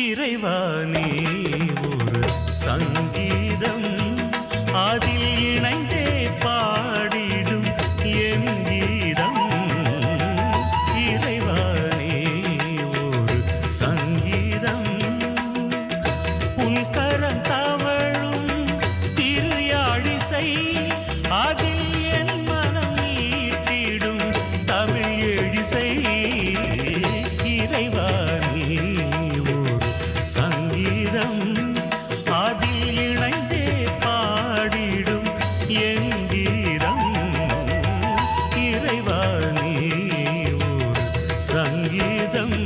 இறைவானே ஒரு சங்கீதம் அதில் இணைந்தே பாடிடும் என் கீதம். இறைவானே ஒரு சங்கீதம் உன் கரம் தவழும் திரு யாழிசை அதில் என் மனம் ஈட்டிடும் தமிழ் எழிசை. இறைவானே ஒரு சங்கீதம் அதில் இணைந்தே பாடிடும் என் கீதம். இறைவானே ஒரு சங்கீதம்.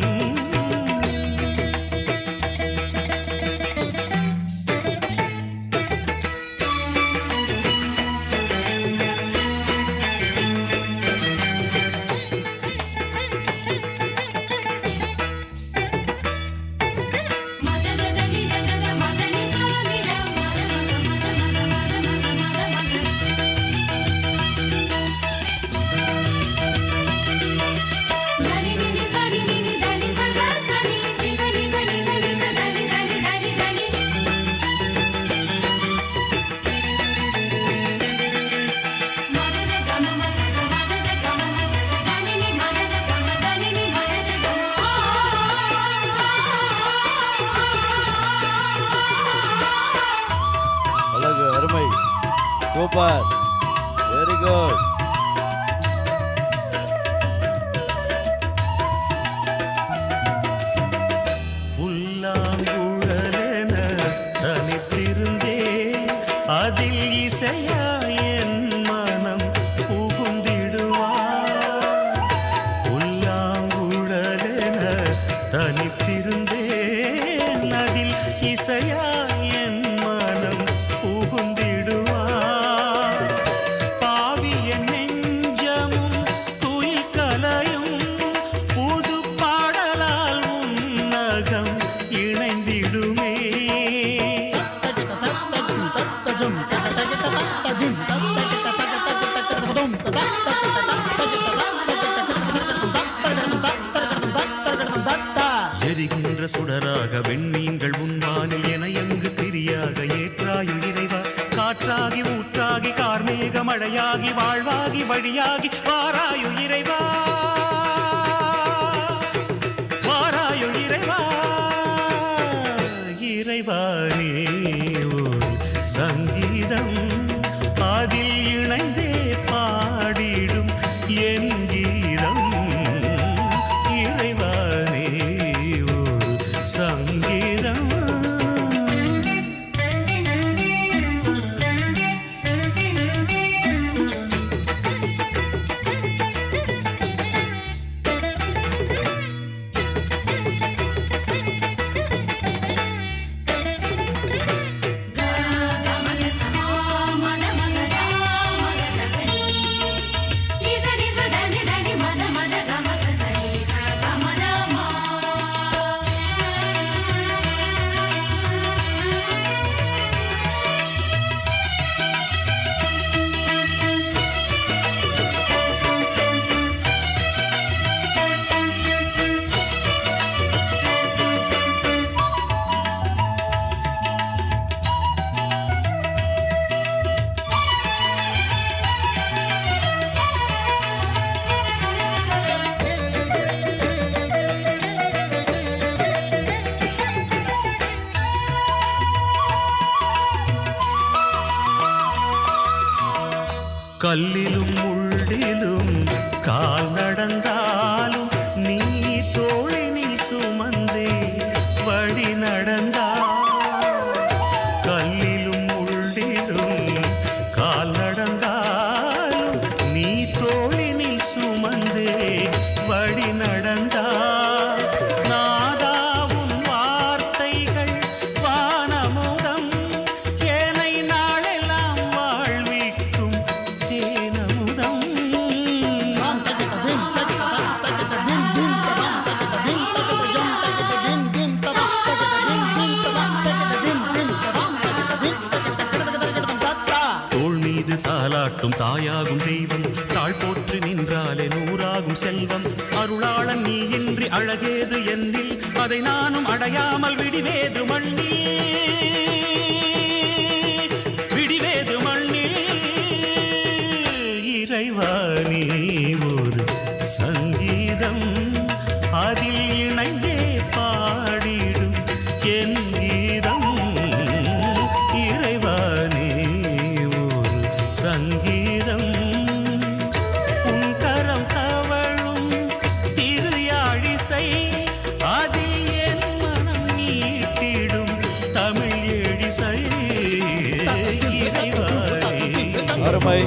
அருமை, சூப்பர், வெரி குட். புல்லாங்குழலென தனித்திருந்தே அதில் இசையா என் மனம் புகுந்திடுவார். புல்லாங்குழலென தனித்திருந்தே அதில் இசையா என் மனம் புகுந்திடுவார். பாவிய நெஞ்சமும் துயில் கலையும் புது பாடலால் உன்னகம் இணைந்திடுமே. எரிகின்ற சுடராக வெண்ணீங்கள் உன்வானில் என எங்கு திரியாக ஏற்றாயு இறைவா. காற்றாகி ஊற்றாகி கார்மேக மழையாகி வாழ்வாகி வழியாகி வாராயு இறைவா. வாராயு இறைவா. இறைவானே ஒரு சங்கீதம் அதில் இணைந்தே பாடிடும் என் கீதம். இறைவானே ஒரு சங்கீதம். கல்லிலும் முள்ளிலும் கால் நடந்தாலும் நீ தோளினில் சுமந்தே வழி நடந்தால். கல்லிலும் முள்ளிலும் கால் நடந்தாலும் நீ தோளினில் சுமந்தே வழி நடந்தால். நாதாவும் வார்த்தைகள் வானமுதம் ஏனை நாளெல்லாம் வாழ்விக்கும் தேனமுதம். தாலாட்டும் தாயாகும் தெய்வம் தாழ் போற்றி நின்றாலே நூறாகும் செல்வம் அருளாளன் நீ இன்றி அழகேது என்னில் அதை நானும் அடையாமல் விடிவேது மண்ணில் விடிவேது மண்ணில் இறைவா நீ ஒரு சங்கீதம் அதில் இணைந்தே பாடிடும் என் கீதம் இறைவா நீ ஒரு சங்கீதம் உன் கரம் தவழும் திரு யாழிசை அதில் என் மனம் நீட்டிடும் தமிழ் எழிசை இறைவா நீ அருமை